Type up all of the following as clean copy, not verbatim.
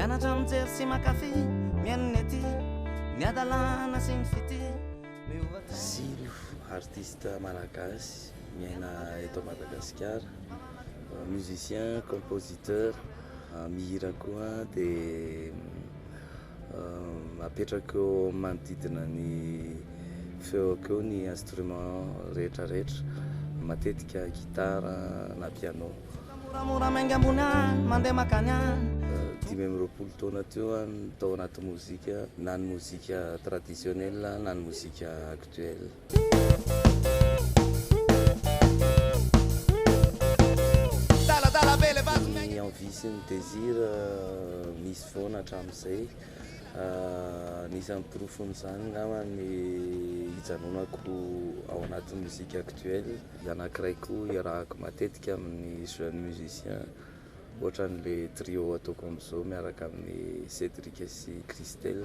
mianatra mijery sy makafy miainony aty ny adalana sy ny fity Zilo artiste malagasy miaina eto Madagasikara, musicien, compositeur, mihira koa dia apetraka eo manodidina ny feo akeo ny instrument rehetrarehetra, matetika gitara na piano. moramora mainga ambony any mandeha makany any 20 taona teo any tao anaty mozika, na ny mozika traditionnelle na ny mozika actuelle. Ny envie sy ny désir misy foana hatramin'izay, anisan'ny porofony izany ngamba ny hijanonako ao anatin'ny mozika actuelle. Anankiray koa iarahako matetika amin'ny jeune musicien, ohatran'le trio ataoko amin'izao miaraka amin'ny Cédric sy Christelle.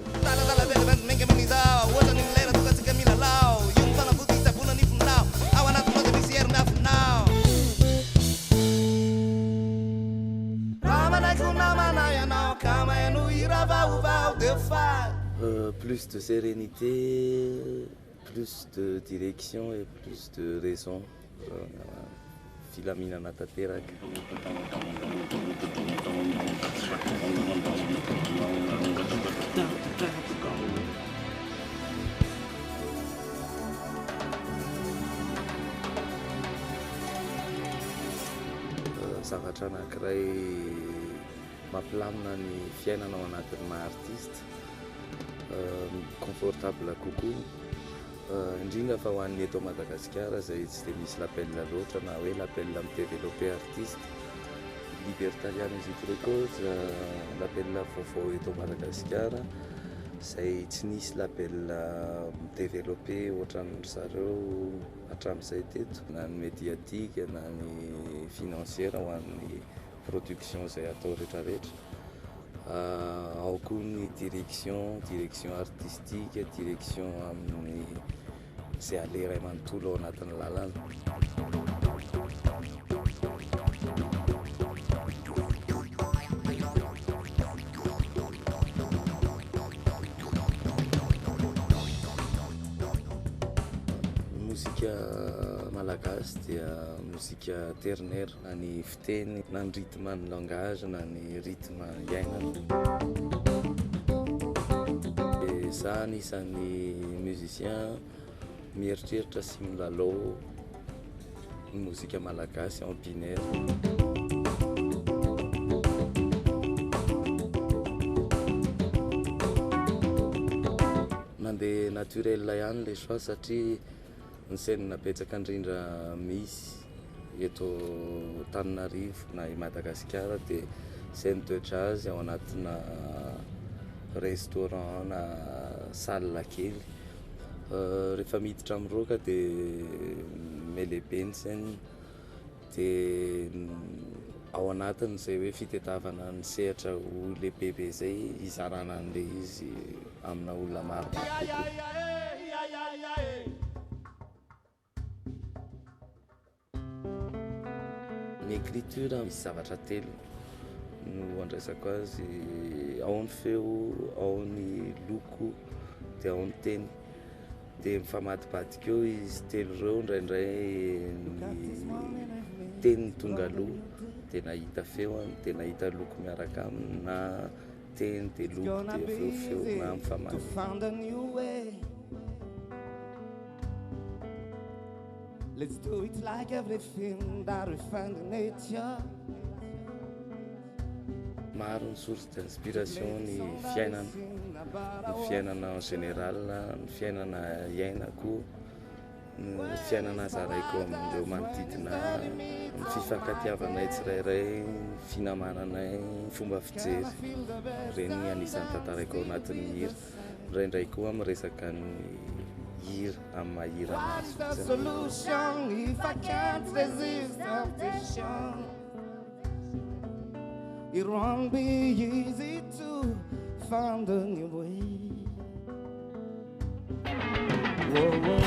Plus de sérénité, plus de direction et plus de raison. Filaminana tanteraka. Zavatra anankiray mampilamina ny fiainana ao anatin'ny maha-artiste, confortable kokoa, indrindra fa ho an'ny eto Madagasikara izay tsy dia misy l'appel loatra na hoe l'appel amin'ny développé artiste. Libertalia Music Records, l'appel vaovao eto Madagasikara izay tsy nisy l'appel développé ohatran'ny zareo hatramin'izay teto, na ny médiatique na ny financière ho an'ny production izay atao rehetrarehetra. Ao koa ny direction artistique, direction amin'ny izay aleray manontolo ao anatin'ny lalana. Muzika malagasy dia muzika ternaire, na ny fiteny, na ny rythme ny langage, na ny rythme iainana. Za anisan'ny musicien mieritreritra sy milalao ny muzika malagasy en binaire. Mandeha naturel ihany le choix satria ny scène betsaka indrindra misy eto Antananarivo na i Madagasikara dia scène de jazz ao anatina restaurant na salle kely. Rehefa miditra amin'ny roka dia melehibe ny scène, dia ao anatiny izay hoe fitadiavana ny sehatra ho lehibe izay izarana an'le izy amina olona maro kokoa. Ny écriture misy zavatra telo no andraisako azy, ao ny feo, ao ny loko, dia ao ny teny. Dia mifamadibadika eo izy telo ireo, indraindray ny teny tonga aloha dia nahita feony, dia nahita loko miaraka aminy, na teny dia loko dia feo na mifamady. Let's do it like everything that we find in nature. Maro ny source d'inspiration ny fiainana en général, ny fiainana iainako, ny fiainana zaraiko amin'ireo manodidina, ny fifankatiavanay tsirairay, finamananay, fomba fijery, ireny anisan'ny tantaraiko ao anatin'ny hira. Indraindray koa miresaka ny hira amin'ny mahira anazy. It won't be easy to find a new way. Whoa, whoa.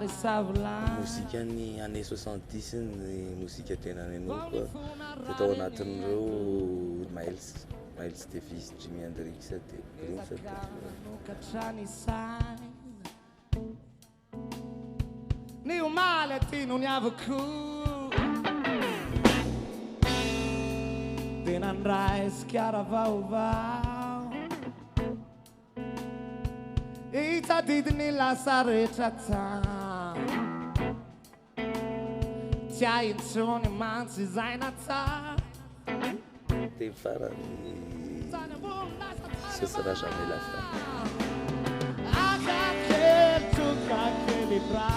mozika ny année 70 ny mozika tena nenoko dia tao anatin'ireo Miles Davis, Jimi Hendrix dia Prince ny omaly aty no niavako dia nandraisika vaovao itadidiny lasa rehetra tany tia intsony mantsy izay natsa dia farany ce sera jamais la fin. Akakely tokakely bra